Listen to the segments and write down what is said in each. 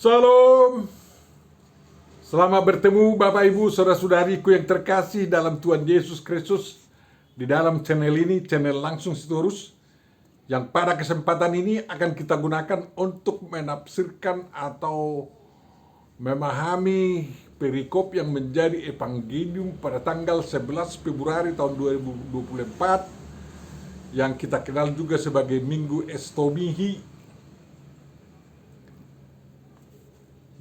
Salam. Selamat bertemu Bapak Ibu Saudara-saudariku yang terkasih dalam Tuhan Yesus Kristus di dalam channel ini, channel Langsung Sitorus, yang pada kesempatan ini akan kita gunakan untuk menafsirkan atau memahami perikop yang menjadi evangelium pada tanggal 11 Februari tahun 2024 yang kita kenal juga sebagai Minggu Estomihi.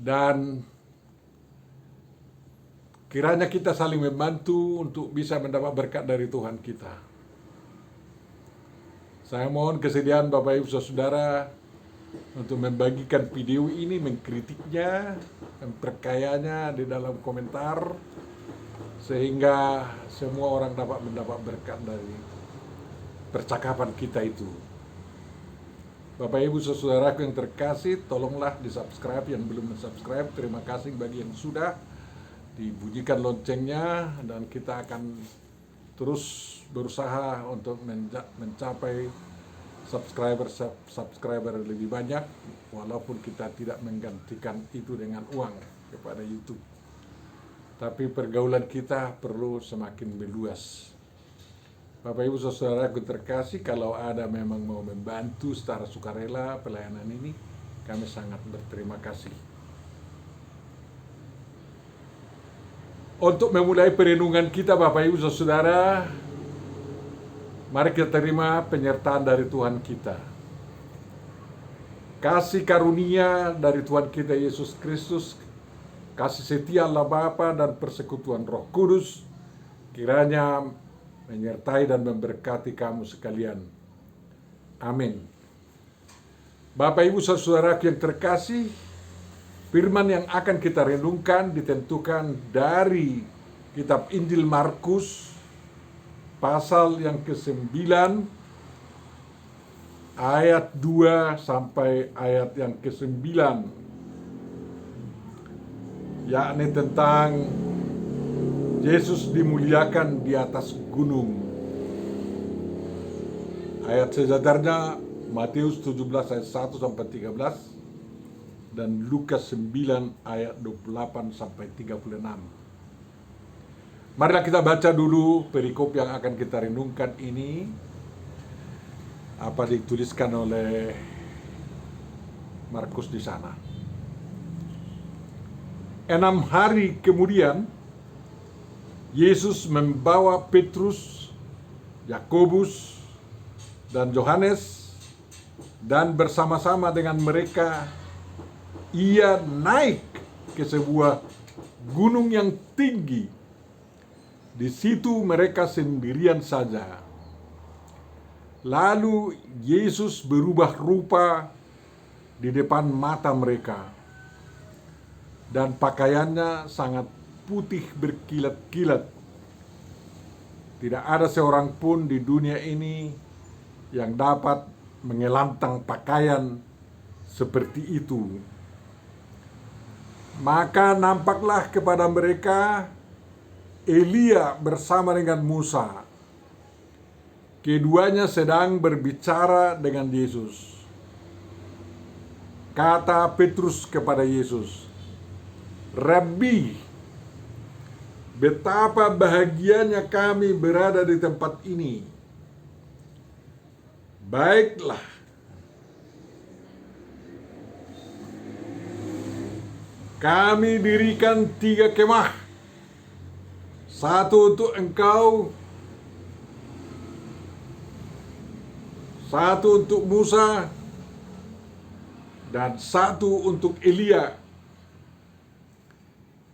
Dan kiranya kita saling membantu untuk bisa mendapat berkat dari Tuhan kita. Saya mohon kesediaan Bapak Ibu Saudara untuk membagikan video ini, mengkritiknya, memperkayanya di dalam komentar, sehingga semua orang dapat mendapat berkat dari percakapan kita itu. Bapak Ibu Saudaraku yang terkasih, tolonglah di-subscribe yang belum subscribe. Terima kasih bagi yang sudah. Dibunyikan loncengnya dan kita akan terus berusaha untuk mencapai subscriber lebih banyak, walaupun kita tidak menggantikan itu dengan uang kepada YouTube. Tapi pergaulan kita perlu semakin meluas. Bapak Ibu Saudaraku terkasih, kalau ada memang mau membantu secara sukarela pelayanan ini, kami sangat berterima kasih. Untuk memulai perenungan kita Bapak Ibu Saudara, mari kita terima penyertaan dari Tuhan kita. Kasih karunia dari Tuhan kita Yesus Kristus, kasih setia Allah Bapa dan persekutuan Roh Kudus kiranya menyertai dan memberkati kamu sekalian. Amin. Bapak Ibu Saudara yang terkasih, firman yang akan kita renungkan ditentukan dari kitab Injil Markus pasal yang ke-9 ayat 2 sampai ayat yang ke-9, yakni tentang Yesus dimuliakan di atas gunung. Ayat sejajarnya Matius 17 ayat 1 sampai 13 dan Lukas 9 ayat 28 sampai 36. Marilah kita baca dulu perikop yang akan kita renungkan ini. Apa dituliskan oleh Markus di sana. 6 hari kemudian Yesus membawa Petrus, Yakobus, dan Yohanes, dan bersama-sama dengan mereka ia naik ke sebuah gunung yang tinggi. Di situ mereka sendirian saja. Lalu Yesus berubah rupa di depan mata mereka, dan pakaiannya sangat putih berkilat-kilat. Tidak ada seorang pun di dunia ini yang dapat mengelantang pakaian seperti itu. Maka nampaklah kepada mereka Elia bersama dengan Musa. Keduanya sedang berbicara dengan Yesus. Kata Petrus kepada Yesus, "Rabbi, betapa bahagianya kami berada di tempat ini. Baiklah, kami dirikan 3 kemah, satu untuk engkau, satu untuk Musa, dan satu untuk Elia."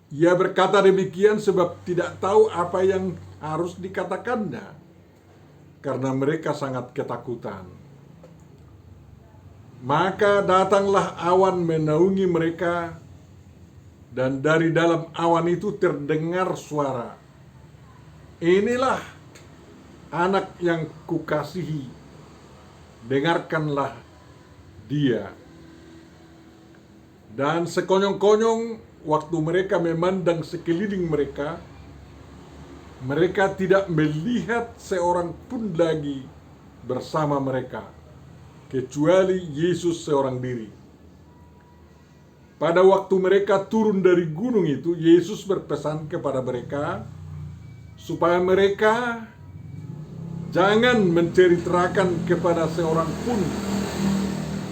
Ia berkata demikian sebab tidak tahu apa yang harus dikatakannya, karena mereka sangat ketakutan. Maka datanglah awan menaungi mereka, dan dari dalam awan itu terdengar suara, "Inilah anak yang kukasihi, dengarkanlah dia." Dan sekonyong-konyong waktu mereka memandang sekeliling mereka, mereka tidak melihat seorang pun lagi bersama mereka, kecuali Yesus seorang diri. Pada waktu mereka turun dari gunung itu, Yesus berpesan kepada mereka supaya mereka jangan menceritakan kepada seorang pun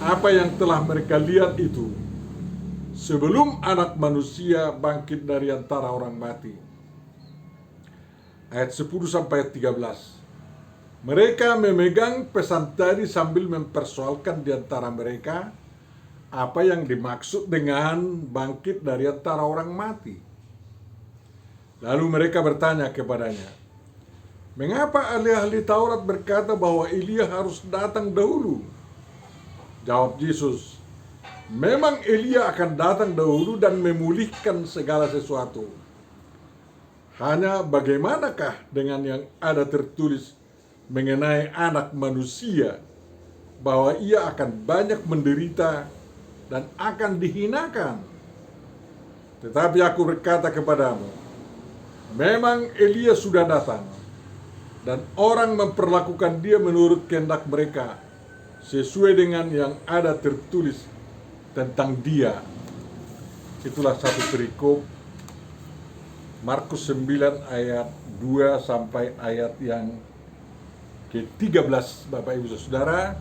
apa yang telah mereka lihat itu sebelum Anak Manusia bangkit dari antara orang mati. Ayat 10 sampai 13. Mereka memegang pesan tadi sambil mempersoalkan di antara mereka apa yang dimaksud dengan bangkit dari antara orang mati. Lalu mereka bertanya kepadanya, "Mengapa ahli-ahli Taurat berkata bahwa Elia harus datang dahulu?" Jawab Yesus, "Memang Elia akan datang dahulu dan memulihkan segala sesuatu. Hanya bagaimanakah dengan yang ada tertulis mengenai Anak Manusia, bahwa ia akan banyak menderita dan akan dihinakan? Tetapi aku berkata kepadamu, memang Elia sudah datang, dan orang memperlakukan dia menurut kehendak mereka, sesuai dengan yang ada tertulis tentang dia." Itulah satu perikop Markus 9 ayat 2 sampai ayat yang ke-13, Bapak Ibu Saudara.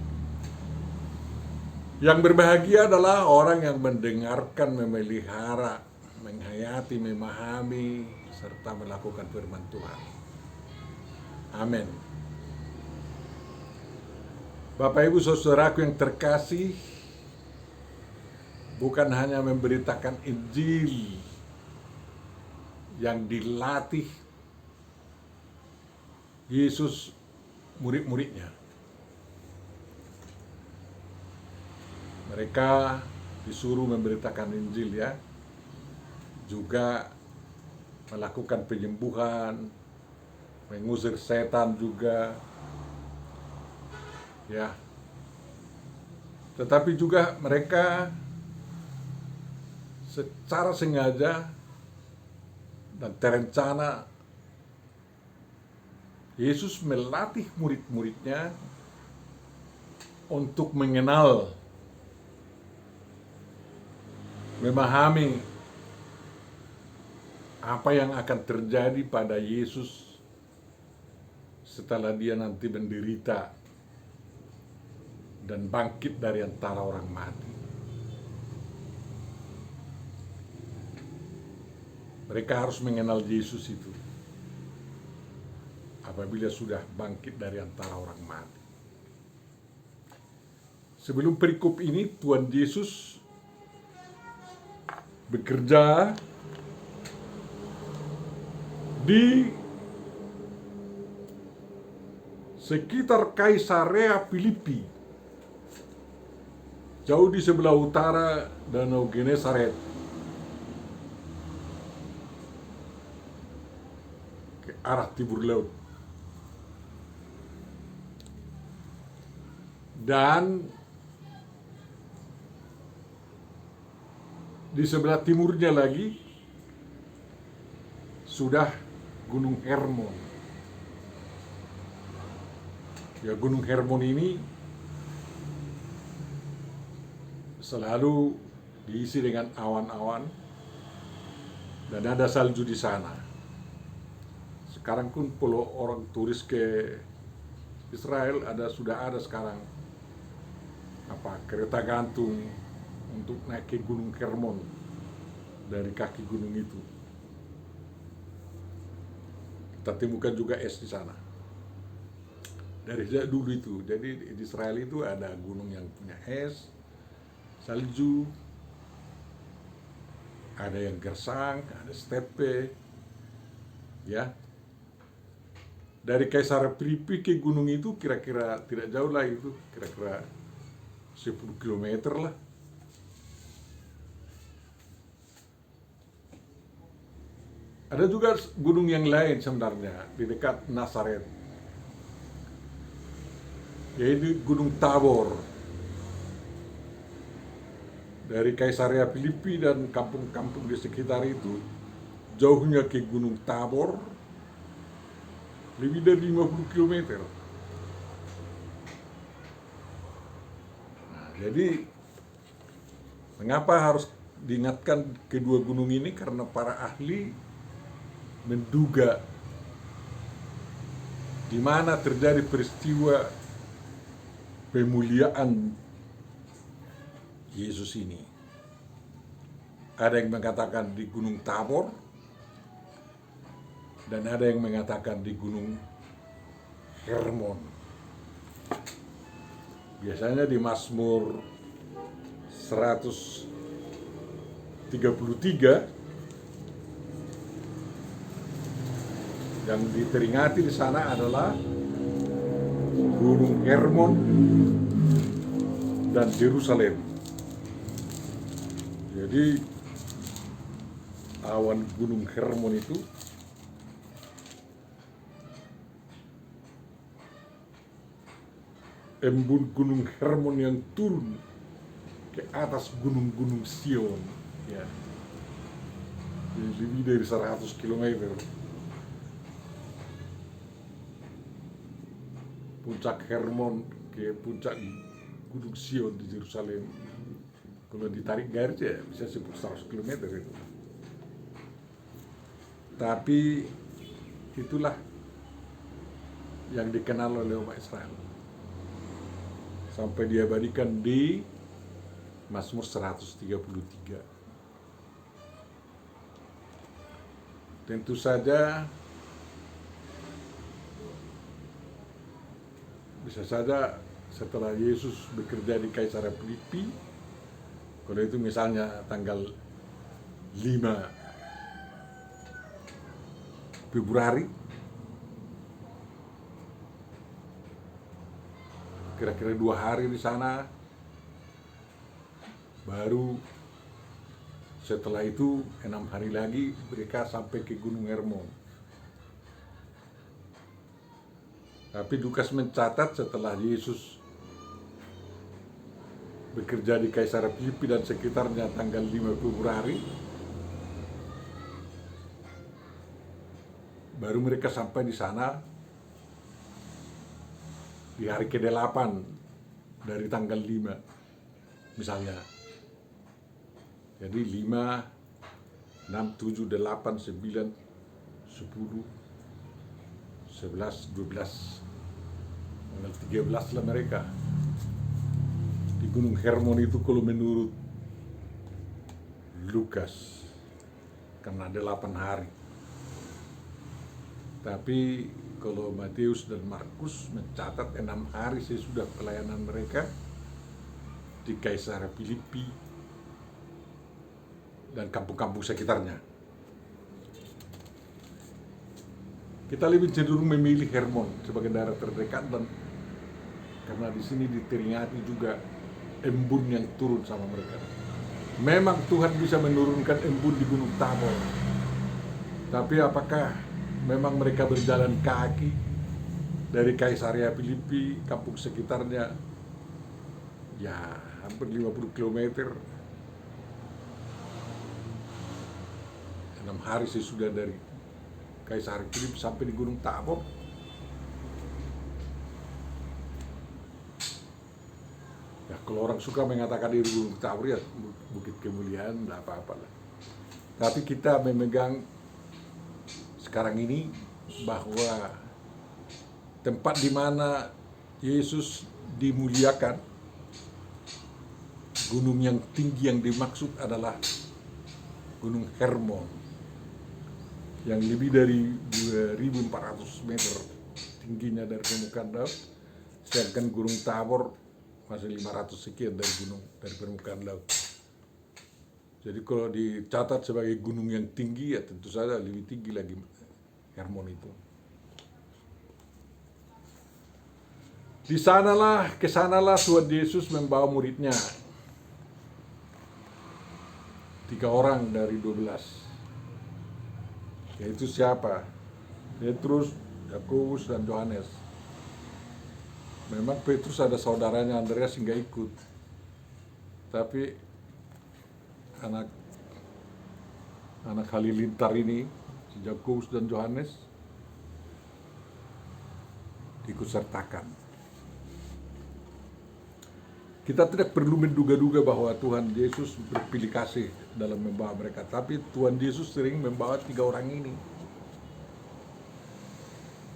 Yang berbahagia adalah orang yang mendengarkan, memelihara, menghayati, memahami, serta melakukan firman Tuhan. Amin. Bapak Ibu Saudaraku yang terkasih, bukan hanya memberitakan Injil yang dilatih Yesus murid-muridnya. Mereka disuruh memberitakan Injil ya, juga melakukan penyembuhan, mengusir setan juga, ya. Tetapi juga mereka secara sengaja dan terencana Yesus melatih murid-muridnya untuk mengenal, memahami apa yang akan terjadi pada Yesus setelah dia nanti menderita dan bangkit dari antara orang mati. Mereka harus mengenal Yesus itu apabila sudah bangkit dari antara orang mati. Sebelum perikop ini, Tuhan Yesus bekerja di sekitar Kaisarea Filipi, jauh di sebelah utara Danau Genesaret, ke arah timur laut. Dan di sebelah timurnya lagi sudah Gunung Hermon. Ya, Gunung Hermon ini selalu diisi dengan awan-awan dan ada salju di sana. Sekarang pun kalau orang turis ke Israel sudah ada sekarang kereta gantung untuk naik ke Gunung Hermon dari kaki gunung itu. Kita temukan juga es di sana. Dari sejak dulu itu. Jadi di Israel itu ada gunung yang punya es, salju, ada yang gersang, ada steppe, ya. Dari Kaisar Filipi ke gunung itu kira-kira tidak jauh lah itu, kira-kira 10 kilometer lah. Ada juga gunung yang lain sebenarnya di dekat Nazaret, yaitu Gunung Tabor. Dari Kaisarea Filipi dan kampung-kampung di sekitar itu, jauhnya ke Gunung Tabor lebih dari 50 kilometer. Nah, jadi mengapa harus diingatkan kedua gunung ini karena para ahli menduga di mana terjadi peristiwa pemuliaan Yesus ini. Ada yang mengatakan di Gunung Tabor dan ada yang mengatakan di Gunung Hermon. Biasanya di Mazmur 133 yang diperingati di sana adalah Gunung Hermon dan Yerusalem. Jadi awan Gunung Hermon itu embun Gunung Hermon yang turun ke atas gunung-gunung Sion, ya. Lebih dari 100 km. Puncak Hermon ke puncak Gunung Sion di Yerusalem. Kalau ditarik garis ya bisa 100 km itu. Tapi itulah yang dikenal oleh umat Israel. Sampai diabadikan di Mazmur 133. Tentu saja bisa saja setelah Yesus bekerja di Kaisarea Filipi, kalau itu misalnya tanggal 5 Februari, kira-kira 2 hari di sana, baru setelah itu 6 hari lagi mereka sampai ke Gunung Hermon. Tapi Lukas mencatat setelah Yesus bekerja di Kaisarea Filipi dan sekitarnya tanggal 5 Februari, baru mereka sampai di sana di hari ke-8 dari tanggal 5 misalnya. Jadi 5, 6, 7, 8, 9, 10, 11, 12, tanggal 13 lah mereka di Gunung Hermon itu kalau menurut Lukas, karena ada 8 hari. Tapi kalau Matius dan Markus mencatat 6 hari sesudah pelayanan mereka di Kaisarea Filipi dan kampung-kampung sekitarnya. Kita lebih cenderung memilih Hermon sebagai daerah terdekat, dan karena di sini diperingati juga embun yang turun sama mereka. Memang Tuhan bisa menurunkan embun di Gunung Tabor, tapi apakah memang mereka berjalan kaki dari Kaisarea Filipi, kampung sekitarnya, ya hampir 50 km, 6 hari sesudah dari Kaisarea Filipi sampai di Gunung Tabor? Ya kalau orang suka mengatakan di Gunung Tabor ya Bukit Kemuliaan, tidak apa-apa lah. Tapi kita memegang sekarang ini bahwa tempat di mana Yesus dimuliakan, gunung yang tinggi yang dimaksud adalah Gunung Hermon yang lebih dari 2.400 meter tingginya dari permukaan laut, sedangkan Gunung Tabor masih 500 sekian dari permukaan laut. Jadi kalau dicatat sebagai gunung yang tinggi, ya tentu saja lebih tinggi lagi Hermon itu. Kesanalah Tuhan Yesus membawa muridnya, 3 orang dari 12. Yaitu siapa? Petrus, Yakobus, dan Yohanes. Memang Petrus ada saudaranya Andreas yang nggak ikut, tapi anak halilintar ini, si Yakobus dan Yohanes, ikut sertakan. Kita tidak perlu menduga-duga bahwa Tuhan Yesus berpilih kasih dalam membawa mereka, tapi Tuhan Yesus sering membawa 3 orang ini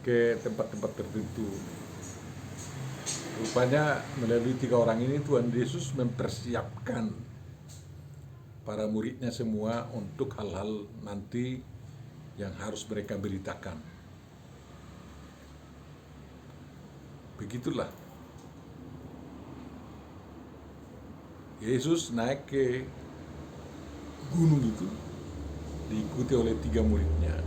ke tempat-tempat tertentu. Rupanya melalui 3 orang ini Tuhan Yesus mempersiapkan para muridnya semua untuk hal-hal nanti yang harus mereka beritakan. Begitulah. Yesus naik ke gunung itu diikuti oleh 3 muridnya.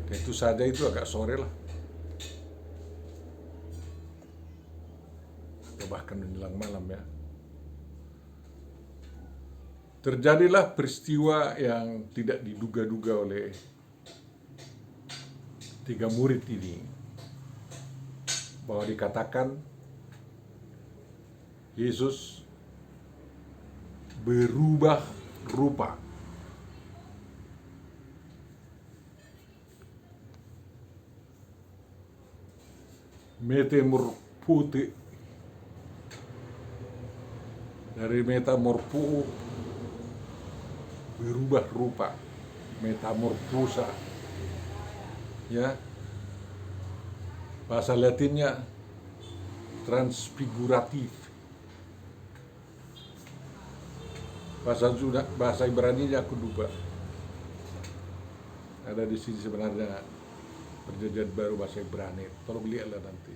Tentu saja itu agak sore lah, atau bahkan menjelang malam ya. Terjadilah peristiwa yang tidak diduga-duga oleh 3 murid ini, bahwa dikatakan Yesus berubah rupa. Metamorfote, dari metamorfo, berubah rupa, metamorfosa, ya. Bahasa Latinnya transfiguratif. Bahasa Ibrani-nya aku lupa. Ada di sini sebenarnya Perjanjian Baru bahasa Ibrani. Tolong lihatlah nanti.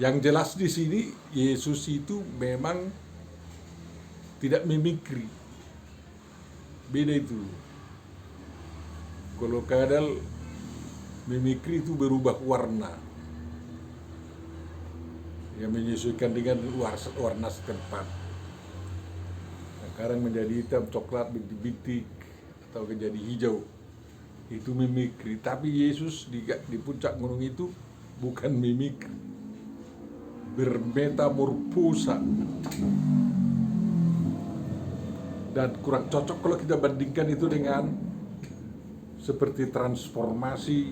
Yang jelas di sini Yesus itu memang tidak mimikri. Beda itu. Kalau kadang mimikri itu berubah warna, yang menyesuaikan dengan warna setempat. Sekarang menjadi hitam, coklat, bintik-bintik, atau menjadi hijau. Itu mimikri. Tapi Yesus di puncak gunung itu bukan mimikri, bermetamorfosa. Dan kurang cocok kalau kita bandingkan itu dengan seperti transformasi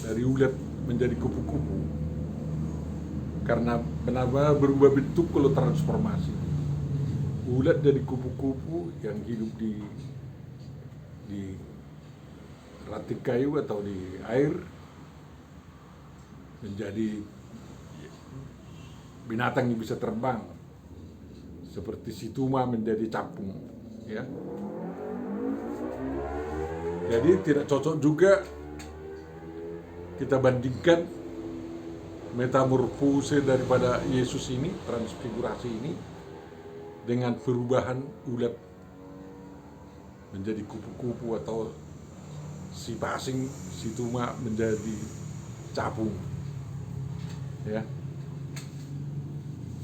dari ulat menjadi kupu-kupu. Karena benar-benar berubah bentuk kalau transformasi. Ulat dari kupu-kupu yang hidup di ranting kayu atau di air menjadi binatang yang bisa terbang, seperti si tuma menjadi capung, ya. Jadi tidak cocok juga kita bandingkan metamorfose daripada Yesus ini, transfigurasi ini, dengan perubahan ulat menjadi kupu-kupu atau si pasing, si tuma menjadi capung, ya.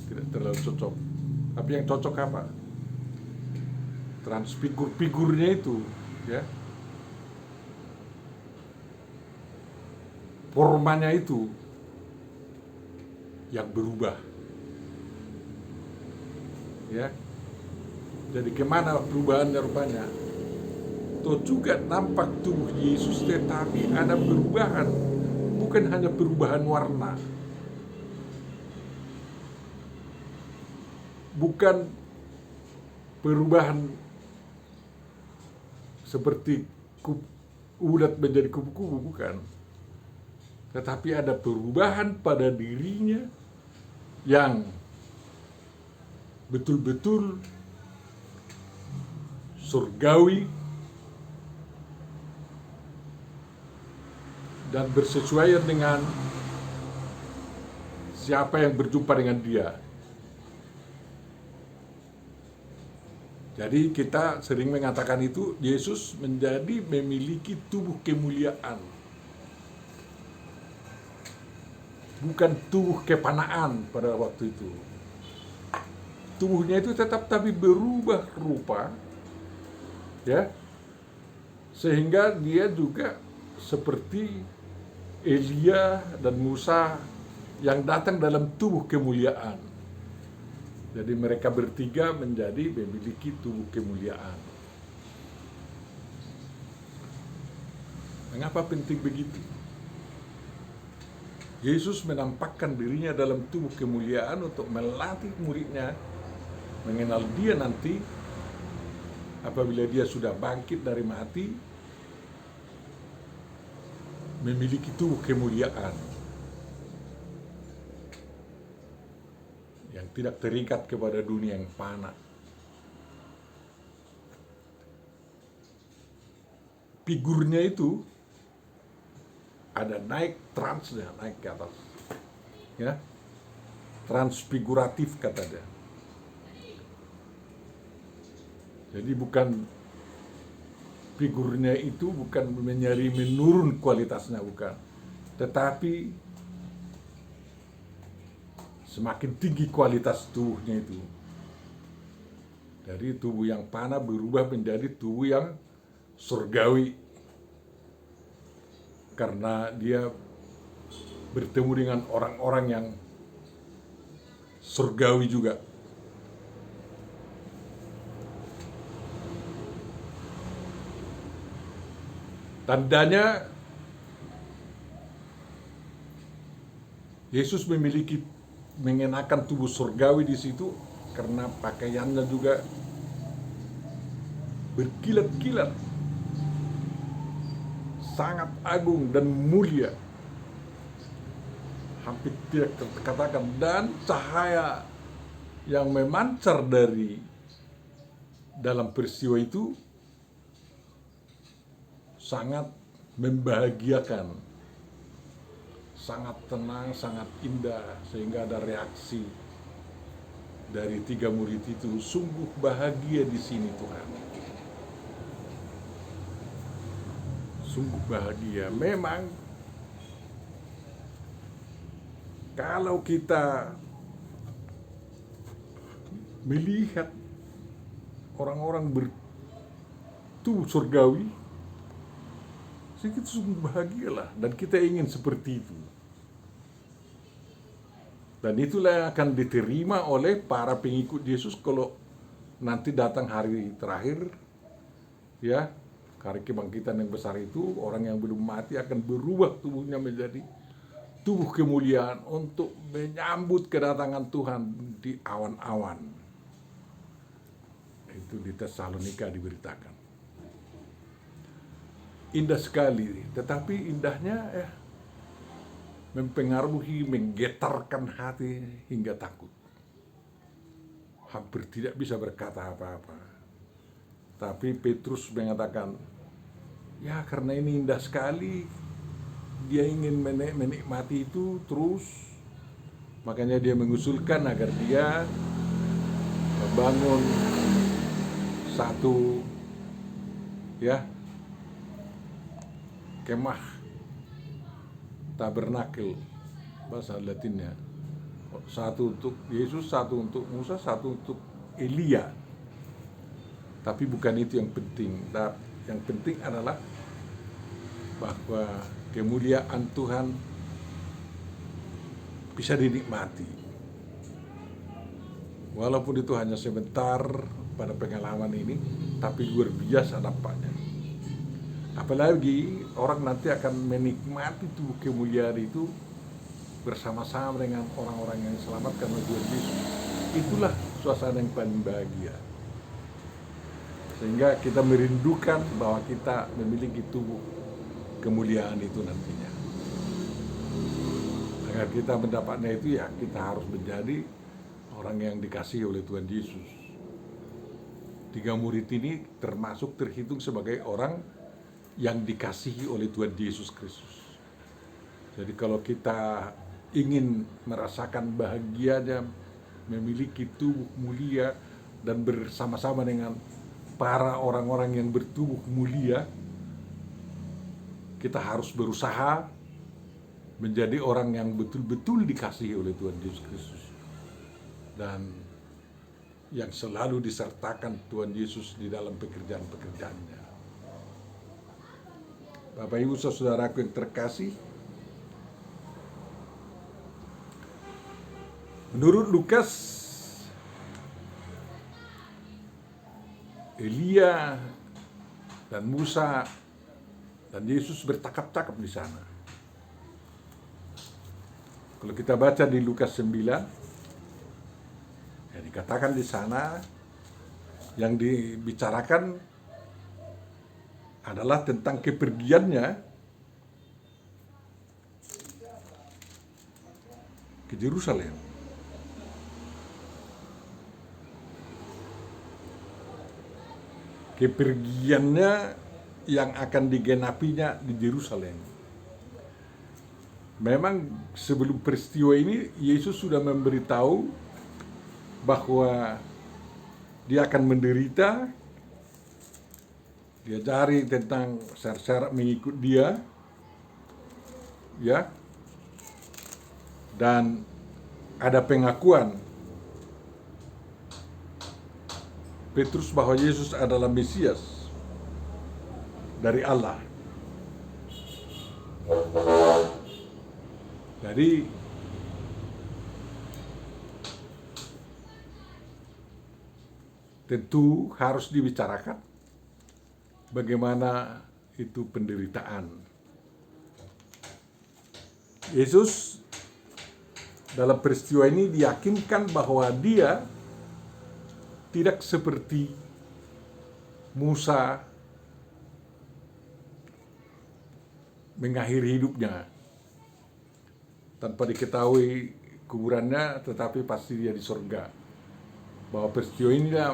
Tidak terlalu cocok. Tapi yang cocok apa? Transfigur-figurnya itu, ya. Formanya itu yang berubah, ya. Jadi kemana perubahannya rupanya? Toh juga nampak tubuh Yesus, tetapi ada perubahan, bukan hanya perubahan warna, bukan perubahan seperti ulat menjadi kupu-kupu, bukan. Tetapi ada perubahan pada dirinya yang betul-betul surgawi dan bersesuaian dengan siapa yang berjumpa dengan dia. Jadi kita sering mengatakan itu, Yesus memiliki tubuh kemuliaan, bukan tubuh kepanaan pada waktu itu. Tubuhnya itu tetap tapi berubah rupa, ya, sehingga dia juga seperti Elia dan Musa yang datang dalam tubuh kemuliaan. Jadi mereka bertiga memiliki tubuh kemuliaan. Mengapa penting begitu? Yesus menampakkan dirinya dalam tubuh kemuliaan untuk melatih muridnya mengenal dia nanti apabila dia sudah bangkit dari mati, memiliki tubuh kemuliaan yang tidak terikat kepada dunia yang fana. Figurnya itu ada naik transnya, naik ke atas, ya, transfiguratif kata dia. Jadi bukan figurnya itu bukan menyari menurun kualitasnya, bukan, tetapi semakin tinggi kualitas tubuhnya itu. Dari tubuh yang fana berubah menjadi tubuh yang surgawi, karena dia bertemu dengan orang-orang yang surgawi juga. Tandanya Yesus mengenakan tubuh surgawi di situ karena pakaiannya juga berkilat-kilat, sangat agung dan mulia, hampir tidak terkatakan, dan cahaya yang memancar dari dalam peristiwa itu sangat membahagiakan, sangat tenang, sangat indah, sehingga ada reaksi dari 3 murid itu, sungguh bahagia di sini Tuhan. Sungguh bahagia. Memang kalau kita melihat orang-orang bertubuh surgawi, kita sungguh bahagialah, dan kita ingin seperti itu. Dan itulah yang akan diterima oleh para pengikut Yesus kalau nanti datang hari terakhir, ya, hari kebangkitan yang besar itu. Orang yang belum mati akan berubah tubuhnya menjadi tubuh kemuliaan untuk menyambut kedatangan Tuhan di awan-awan. Itu di Tesalonika diberitakan. Indah sekali, tetapi indahnya mempengaruhi, menggetarkan hati hingga takut. Hampir tidak bisa berkata apa-apa. Tapi Petrus mengatakan, ya karena ini indah sekali, dia ingin menikmati itu terus. Makanya dia mengusulkan agar dia membangun satu, ya, kemah, tabernakel bahasa Latinnya. Satu untuk Yesus, satu untuk Musa, satu untuk Elia. Tapi bukan itu yang penting. Yang penting adalah bahwa kemuliaan Tuhan bisa dinikmati. Walaupun itu hanya sebentar pada pengalaman ini, tapi luar biasa dampaknya. Apalagi orang nanti akan menikmati tubuh kemuliaan itu bersama-sama dengan orang-orang yang selamat karena Tuhan Yesus. Itulah suasana yang paling bahagia. Sehingga kita merindukan bahwa kita memiliki tubuh kemuliaan itu nantinya. Agar kita mendapatnya itu, ya kita harus menjadi orang yang dikasihi oleh Tuhan Yesus. 3 murid ini terhitung sebagai orang yang dikasihi oleh Tuhan Yesus Kristus. Jadi kalau kita ingin merasakan bahagianya, memiliki tubuh mulia dan bersama-sama dengan para orang-orang yang bertubuh mulia, kita harus berusaha menjadi orang yang betul-betul dikasihi oleh Tuhan Yesus Kristus, dan yang selalu disertakan Tuhan Yesus di dalam pekerjaan-pekerjaannya. Bapak Ibu saudaraku yang terkasih, menurut Lukas, Elia dan Musa Dan Yesus bercakap-cakap di sana. Kalau kita baca di Lukas 9, ya dikatakan di sana yang dibicarakan adalah tentang kepergiannya ke Yerusalem. Kepergiannya yang akan digenapinya di Yerusalem. Memang sebelum peristiwa ini Yesus sudah memberitahu bahwa dia akan menderita. Dia cari tentang syarat-syarat mengikut dia, ya. Dan ada pengakuan Petrus bahwa Yesus adalah Mesias dari Allah. Jadi tentu harus dibicarakan bagaimana itu penderitaan. Yesus dalam peristiwa ini diyakinkan bahwa dia tidak seperti Musa mengakhiri hidupnya tanpa diketahui kuburannya, tetapi pasti dia di surga. Bahwa peristiwa inilah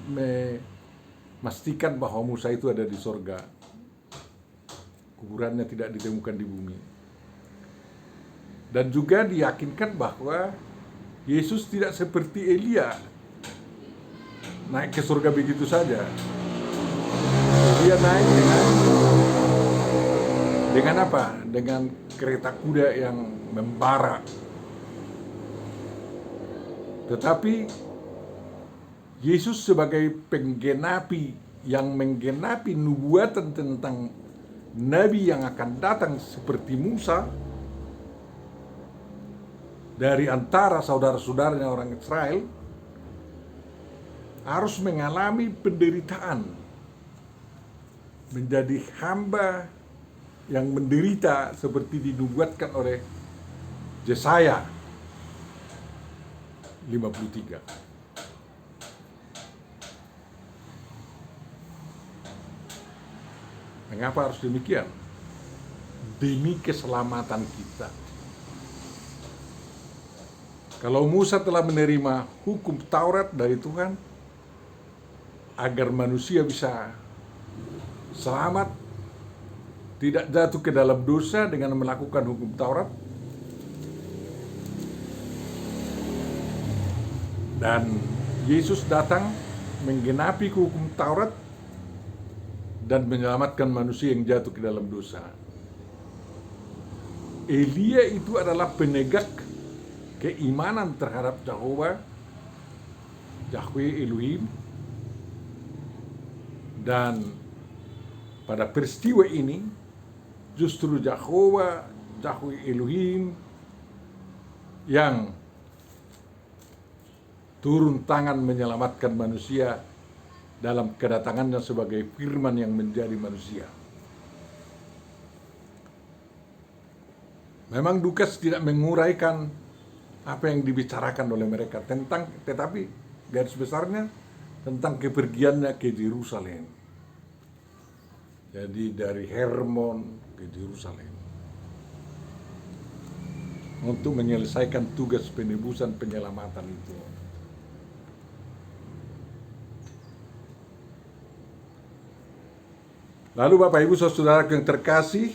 memastikan bahwa Musa itu ada di surga. Kuburannya tidak ditemukan di bumi. Dan juga diyakinkan bahwa Yesus tidak seperti Elia naik ke surga begitu saja. Dia naik dengan apa? Dengan kereta kuda yang membara. Tetapi Yesus sebagai penggenapi yang menggenapi nubuatan tentang nabi yang akan datang seperti Musa dari antara saudara-saudaranya orang Israel, harus mengalami penderitaan, menjadi hamba yang menderita seperti dinubuatkan oleh Yesaya 53. Mengapa harus demikian? Demi keselamatan kita. Kalau Musa telah menerima hukum Taurat dari Tuhan agar manusia bisa selamat, tidak jatuh ke dalam dosa dengan melakukan hukum Taurat, dan Yesus datang menggenapi hukum Taurat dan menyelamatkan manusia yang jatuh ke dalam dosa. Elia itu adalah penegak keimanan terhadap Yahweh Elohim, dan pada peristiwa ini justru Yahweh Elohim yang turun tangan menyelamatkan manusia dalam kedatangannya sebagai firman yang menjadi manusia. Memang Lukas tidak menguraikan apa yang dibicarakan oleh mereka tetapi garis besarnya tentang kepergiannya ke Yerusalem. Jadi dari Hermon ke Yerusalem untuk menyelesaikan tugas penebusan penyelamatan itu. Lalu Bapak Ibu Saudara yang terkasih,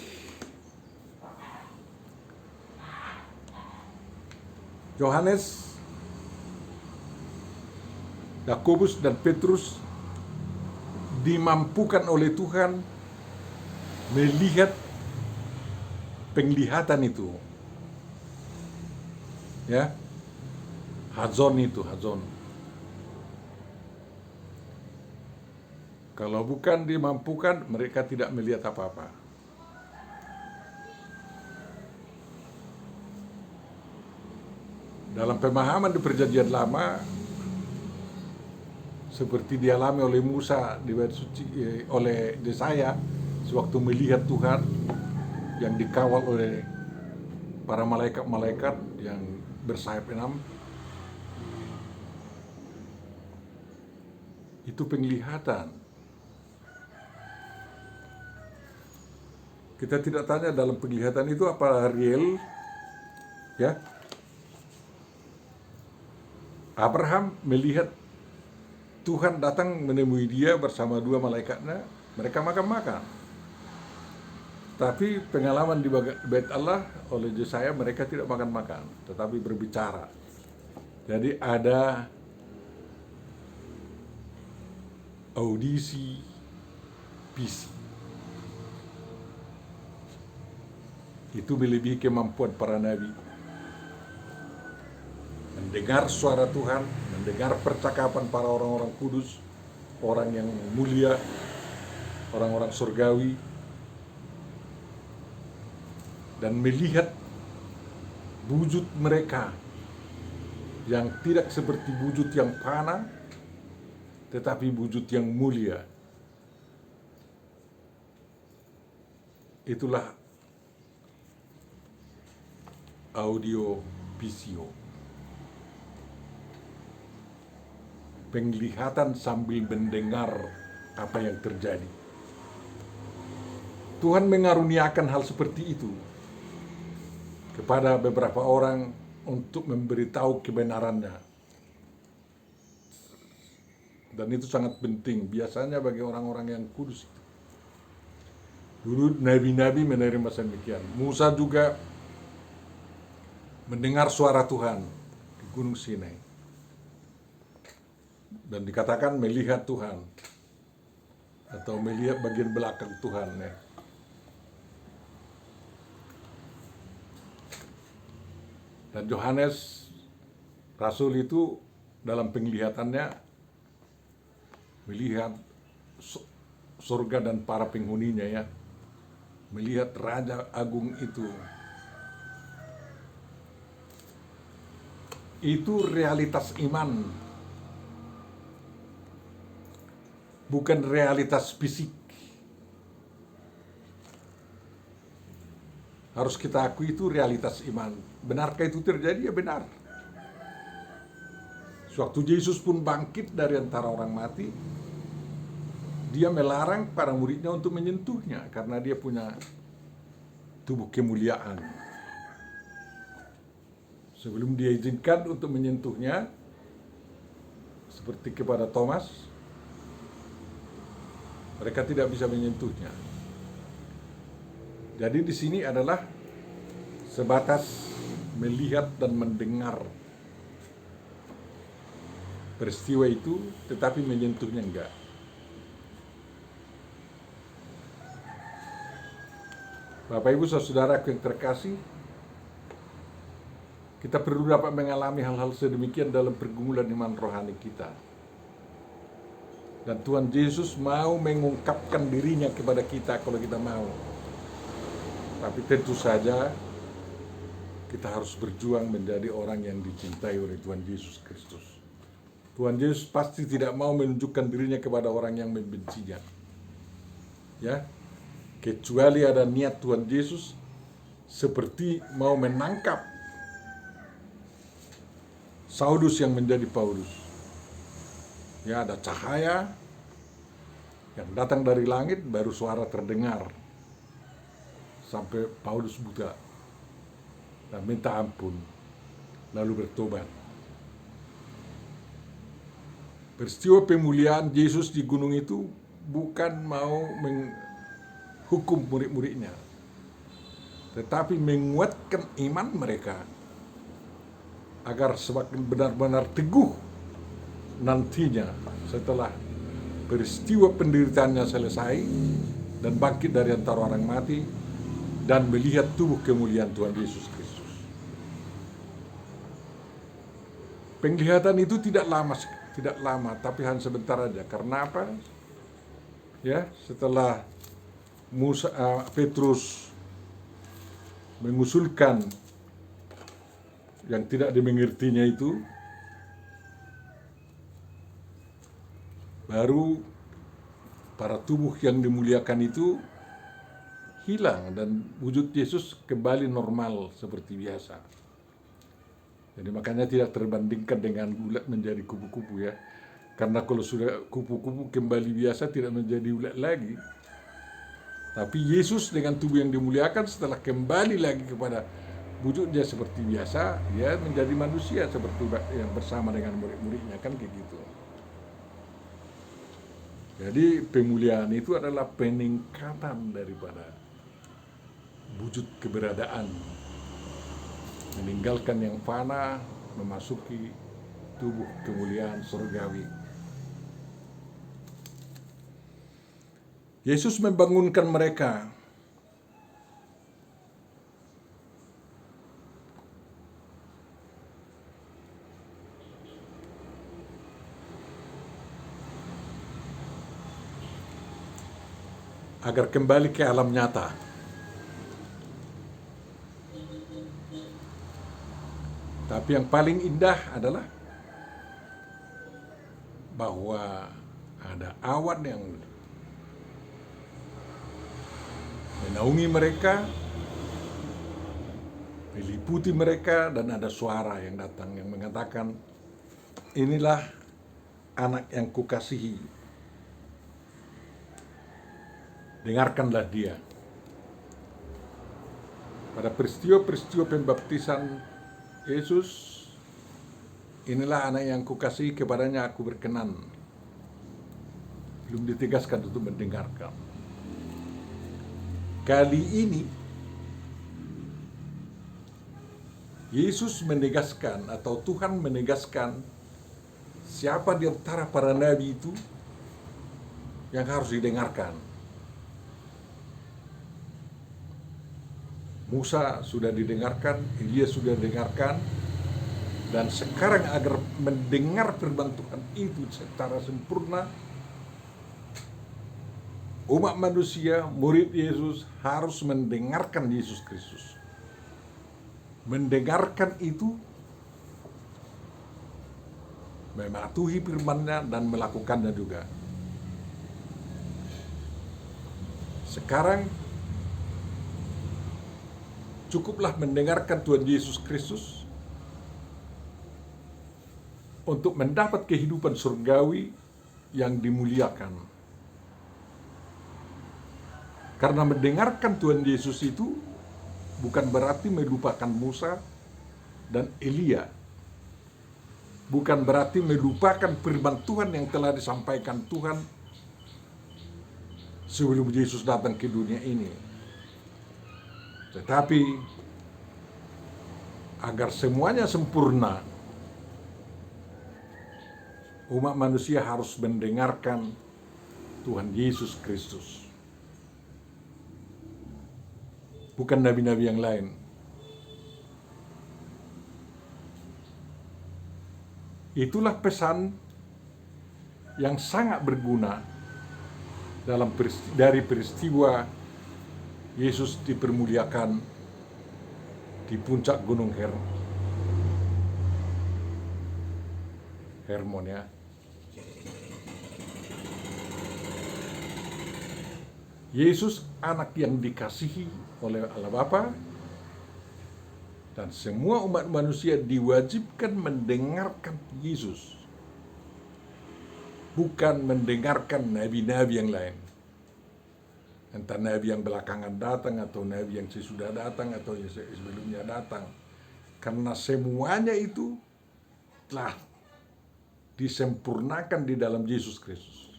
Yohanes, Yakobus dan Petrus dimampukan oleh Tuhan melihat penglihatan itu. Ya. Hazon. Kalau bukan dimampukan, mereka tidak melihat apa-apa. Dalam pemahaman di Perjanjian Lama, seperti dialami oleh Musa di bait suci oleh Yesaya, sewaktu melihat Tuhan yang dikawal oleh para malaikat-malaikat yang bersayap 6, itu penglihatan. Kita tidak tanya dalam penglihatan itu apa real, ya. Abraham melihat Tuhan datang menemui dia bersama 2 malaikatnya, mereka makan-makan. Tapi pengalaman di Bait Allah oleh Yesaya, mereka tidak makan-makan, tetapi berbicara. Jadi ada audisi visi. Itu melebihi kemampuan para nabi. Mendengar suara Tuhan, mendengar percakapan para orang-orang kudus, orang yang mulia, orang-orang surgawi, dan melihat wujud mereka yang tidak seperti wujud yang fana, tetapi wujud yang mulia. Itulah audio visio. Penglihatan sambil mendengar apa yang terjadi. Tuhan mengaruniakan hal seperti itu kepada beberapa orang untuk memberitahu kebenarannya. Dan itu sangat penting, biasanya bagi orang-orang yang kudus. Dulu nabi-nabi menerima demikian. Musa juga mendengar suara Tuhan di Gunung Sinai. Dan dikatakan melihat Tuhan, atau melihat bagian belakang Tuhan, ya. Dan Yohanes Rasul itu dalam penglihatannya melihat surga dan para penghuninya, ya. Melihat Raja Agung itu. Itu realitas iman. Bukan realitas fisik. Harus kita akui itu realitas iman. Benarkah itu terjadi? Ya benar. Sewaktu Yesus pun bangkit dari antara orang mati, dia melarang para muridnya untuk menyentuhnya karena dia punya tubuh kemuliaan. Sebelum dia izinkan untuk menyentuhnya, seperti kepada Thomas, mereka tidak bisa menyentuhnya. Jadi di sini adalah sebatas melihat dan mendengar peristiwa itu, tetapi menyentuhnya enggak. Bapak Ibu saudaraku yang terkasih, kita perlu dapat mengalami hal-hal sedemikian dalam pergumulan iman rohani kita. Dan Tuhan Yesus mau mengungkapkan dirinya kepada kita kalau kita mau. Tapi tentu saja kita harus berjuang menjadi orang yang dicintai oleh Tuhan Yesus Kristus. Tuhan Yesus pasti tidak mau menunjukkan dirinya kepada orang yang membencinya. Ya, kecuali ada niat Tuhan Yesus seperti mau menangkap Saulus yang menjadi Paulus. Ya, ada cahaya yang datang dari langit, baru suara terdengar sampai Paulus buta dan minta ampun, lalu bertobat. Peristiwa pemulihan Yesus di gunung itu bukan mau menghukum murid-muridnya, tetapi menguatkan iman mereka agar semakin benar-benar teguh nantinya setelah peristiwa penderitaannya selesai dan bangkit dari antara orang mati dan melihat tubuh kemuliaan Tuhan Yesus Kristus. Penglihatan itu tidak lama, tapi hanya sebentar aja. Karena apa? Ya, setelah Petrus mengusulkan yang tidak dimengertinya itu, baru para tubuh yang dimuliakan itu hilang dan wujud Yesus kembali normal seperti biasa. Jadi makanya tidak terbandingkan dengan ulat menjadi kupu-kupu ya. Karena kalau sudah kupu-kupu kembali biasa tidak menjadi ulat lagi. Tapi Yesus dengan tubuh yang dimuliakan setelah kembali lagi kepada wujudnya seperti biasa, dia menjadi manusia seperti yang bersama dengan murid-muridnya, kan kayak gitu. Jadi pemuliaan itu adalah peningkatan daripada wujud keberadaan, meninggalkan yang fana, memasuki tubuh kemuliaan surgawi. Yesus membangunkan mereka agar kembali ke alam nyata. Tapi yang paling indah adalah bahwa ada awan yang menaungi mereka, meliputi mereka, dan ada suara yang datang yang mengatakan, inilah anak yang kukasihi, dengarkanlah dia. Pada peristiwa-peristiwa pembaptisan Yesus, inilah anak yang kukasihi, kepadanya aku berkenan. Belum ditegaskan untuk mendengarkan. Kali ini Yesus menegaskan atau Tuhan menegaskan siapa di antara para nabi itu yang harus didengarkan. Musa sudah didengarkan, Elia sudah didengarkan, dan sekarang agar mendengar firman Tuhan itu secara sempurna, umat manusia, murid Yesus harus mendengarkan Yesus Kristus. Mendengarkan itu mematuhi firman-Nya dan melakukannya juga. Sekarang cukuplah mendengarkan Tuhan Yesus Kristus untuk mendapat kehidupan surgawi yang dimuliakan. Karena mendengarkan Tuhan Yesus itu bukan berarti melupakan Musa dan Elia. Bukan berarti melupakan firman Tuhan yang telah disampaikan Tuhan sebelum Yesus datang ke dunia ini. Tetapi agar semuanya sempurna, umat manusia harus mendengarkan Tuhan Yesus Kristus. Bukan nabi-nabi yang lain. Itulah pesan yang sangat berguna dari peristiwa Yesus dipermuliakan di puncak Gunung Hermon ya. Yesus anak yang dikasihi oleh Allah Bapa, dan semua umat manusia diwajibkan mendengarkan Yesus, bukan mendengarkan nabi-nabi yang lain. Entah nabi yang belakangan datang atau nabi yang sesudah datang atau yang sebelumnya datang. Karena semuanya itu telah disempurnakan di dalam Yesus Kristus.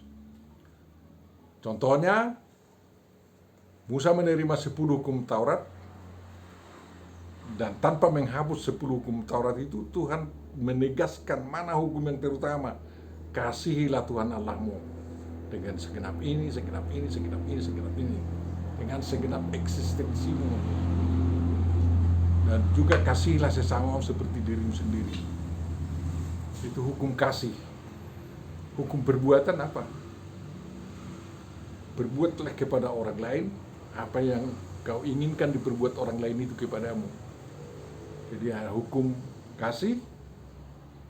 Contohnya, Musa menerima 10 hukum Taurat, dan tanpa menghapus 10 hukum Taurat itu, Tuhan menegaskan mana hukum yang terutama. Kasihilah Tuhan Allahmu dengan segenap ini, segenap ini, segenap ini, segenap ini, dengan segenap eksistensimu, dan juga kasihilah sesamamu seperti dirimu sendiri. Itu hukum kasih. Hukum perbuatan apa? Berbuatlah kepada orang lain apa yang kau inginkan diperbuat orang lain itu kepadamu. Jadi ada hukum kasih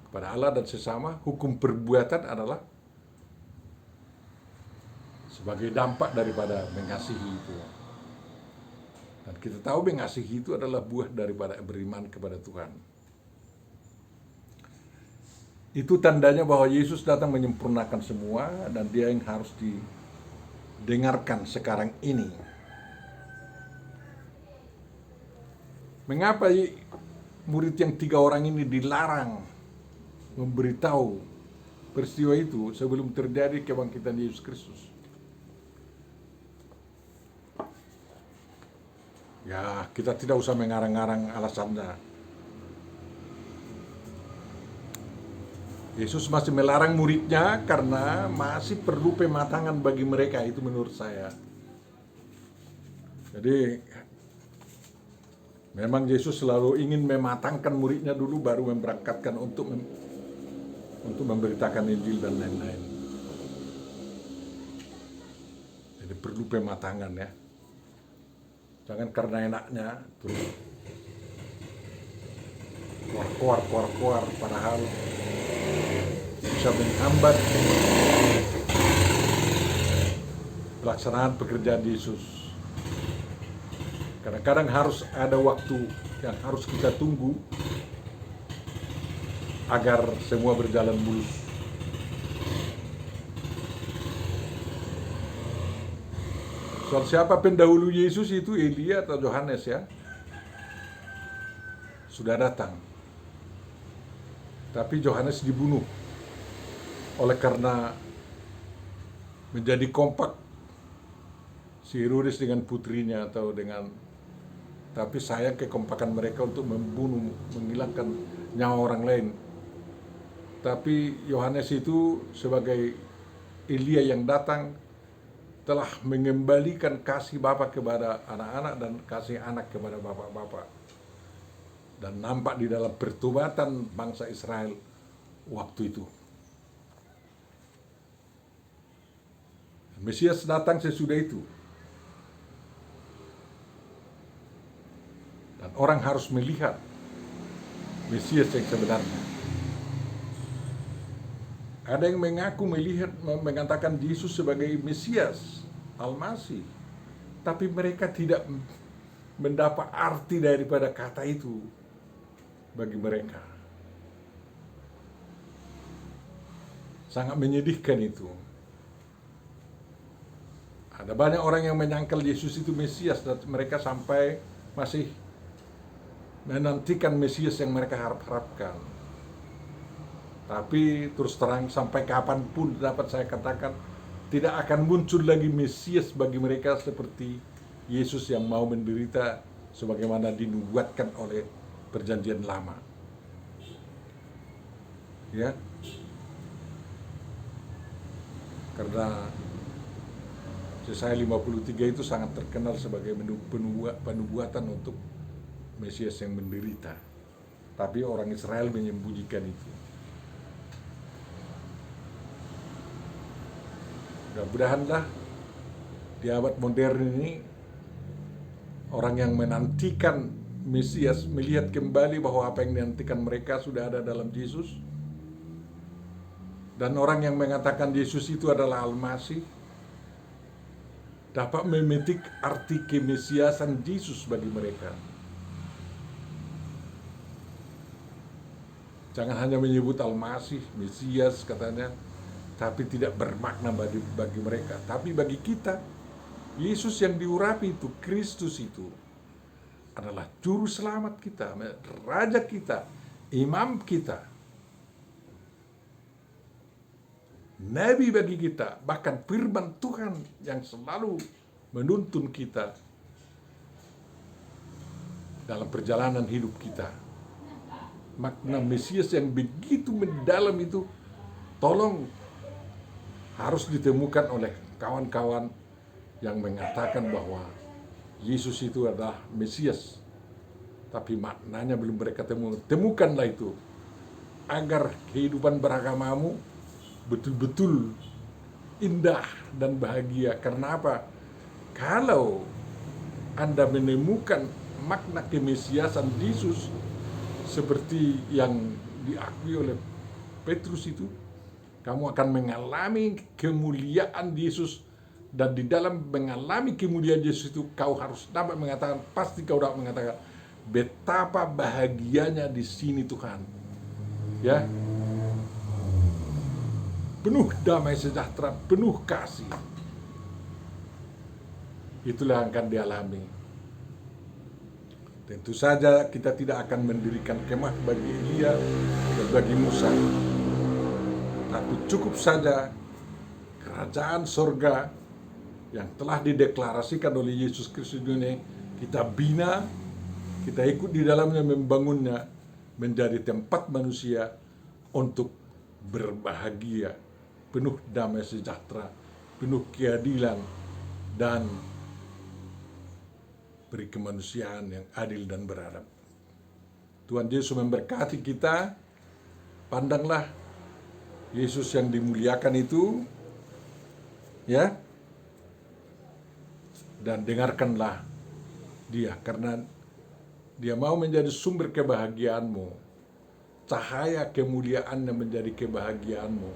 kepada Allah dan sesama. Hukum perbuatan adalah sebagai dampak daripada mengasihi itu. Dan kita tahu mengasihi itu adalah buah daripada beriman kepada Tuhan. Itu tandanya bahwa Yesus datang menyempurnakan semua dan dia yang harus didengarkan sekarang ini. Mengapa murid yang 3 orang ini dilarang memberitahu peristiwa itu sebelum terjadi kebangkitan Yesus Kristus? Ya, kita tidak usah mengarang-arang alasannya. Yesus masih melarang muridnya karena masih perlu pematangan bagi mereka, itu menurut saya. Jadi memang Yesus selalu ingin mematangkan muridnya dulu baru memberangkatkan untuk memberitakan Injil dan lain-lain. Jadi perlu pematangan ya. Jangan karena enaknya terus keluar padahal bisa menghambat pelaksanaan pekerjaan Yesus. Kadang-kadang harus ada waktu yang harus kita tunggu agar semua berjalan mulus. Soal siapa pendahulu Yesus itu, Elia atau Yohanes ya, sudah datang. Tapi Yohanes dibunuh oleh karena menjadi kompak si Herodes dengan putrinya tapi sayang kekompakan mereka untuk membunuh, menghilangkan nyawa orang lain. Tapi Yohanes itu sebagai Elia yang datang telah mengembalikan kasih bapa kepada anak-anak dan kasih anak kepada bapak-bapak. Dan nampak di dalam pertobatan bangsa Israel waktu itu. Mesias datang sesudah itu. Dan orang harus melihat Mesias yang sebenarnya. Ada yang mengaku mengatakan Yesus sebagai Mesias, Al-Masih. Tapi mereka tidak mendapat arti daripada kata itu bagi mereka. Sangat menyedihkan itu. Ada banyak orang yang menyangkal Yesus itu Mesias dan mereka sampai masih menantikan Mesias yang mereka harapkan. Tapi terus terang sampai kapanpun dapat saya katakan tidak akan muncul lagi Mesias bagi mereka seperti Yesus yang mau menderita sebagaimana dinubuatkan oleh Perjanjian Lama. Ya. Karena Yesaya 53 itu sangat terkenal sebagai penubuatan untuk Mesias yang menderita. Tapi orang Israel menyembunyikan itu. Mudah-mudahanlah di abad modern ini orang yang menantikan Mesias melihat kembali bahwa apa yang dinantikan mereka sudah ada dalam Yesus. Dan orang yang mengatakan Yesus itu adalah Al-Masih dapat memetik arti kemesiasan Yesus bagi mereka. Jangan hanya menyebut Al-Masih, Mesias katanya, tapi tidak bermakna bagi mereka. Tapi bagi kita, Yesus yang diurapi itu, Kristus itu, adalah juru selamat kita, raja kita, imam kita, nabi bagi kita, bahkan firman Tuhan yang selalu menuntun kita dalam perjalanan hidup kita. Makna Mesias yang begitu mendalam itu tolong harus ditemukan oleh kawan-kawan yang mengatakan bahwa Yesus itu adalah Mesias, tapi maknanya belum mereka temukanlah itu agar kehidupan beragamamu betul-betul indah dan bahagia. Karena apa? Kalau Anda menemukan makna kemesiasan Yesus seperti yang diakui oleh Petrus itu, kamu akan mengalami kemuliaan Yesus Dan di dalam mengalami kemuliaan Yesus itu kau harus dapat mengatakan, pasti kau dapat mengatakan betapa bahagianya di sini Tuhan. Ya. Penuh damai sejahtera, penuh kasih. Itulah yang akan dialami. Tentu saja kita tidak akan mendirikan kemah bagi Elia dan bagi Musa. Tapi cukup saja kerajaan sorga yang telah dideklarasikan oleh Yesus Kristus dunia, kita bina, kita ikut di dalamnya membangunnya menjadi tempat manusia untuk berbahagia, penuh damai sejahtera, penuh keadilan, dan beri kemanusiaan yang adil dan beradab. Tuhan Yesus memberkati kita. Pandanglah Yesus yang dimuliakan itu, ya, dan dengarkanlah dia, karena dia mau menjadi sumber kebahagiaanmu, cahaya kemuliaannya menjadi kebahagiaanmu,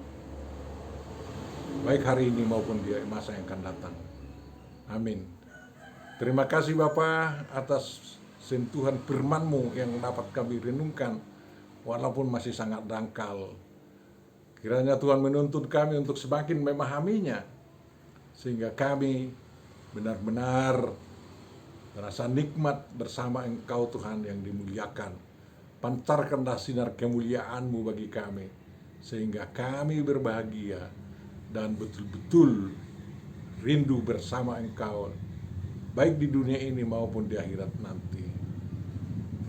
baik hari ini maupun di masa yang akan datang. Amin. Terima kasih Bapa atas sentuhan firman-Mu yang dapat kami renungkan walaupun masih sangat dangkal. Kiranya Tuhan menuntun kami untuk semakin memahaminya, sehingga kami benar-benar merasa nikmat bersama Engkau Tuhan yang dimuliakan. Pancarkanlah sinar kemuliaan-Mu bagi kami, sehingga kami berbahagia dan betul-betul rindu bersama Engkau, baik di dunia ini maupun di akhirat nanti.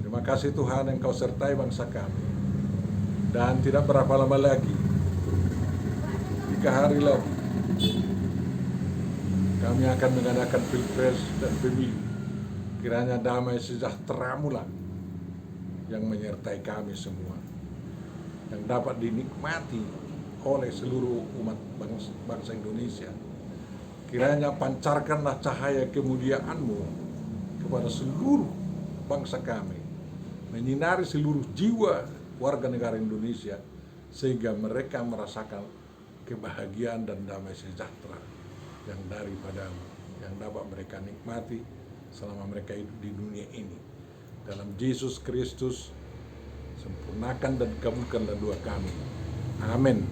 Terima kasih Tuhan, Engkau sertai bangsa kami. Dan tidak berapa lama lagi, 3 hari lagi, kami akan mengadakan pilpres dan pemilu. Kiranya damai sejahtera-Mu lah yang menyertai kami semua, yang dapat dinikmati oleh seluruh umat bangsa Indonesia. Kiranya pancarkanlah cahaya kemuliaan-Mu kepada seluruh bangsa kami, menyinari seluruh jiwa warga negara Indonesia, sehingga mereka merasakan kebahagiaan dan damai sejahtera yang daripada-Mu, yang dapat mereka nikmati selama mereka hidup di dunia ini. Dalam Yesus Kristus, sempurnakan dan kabulkanlah doa kami. Amin.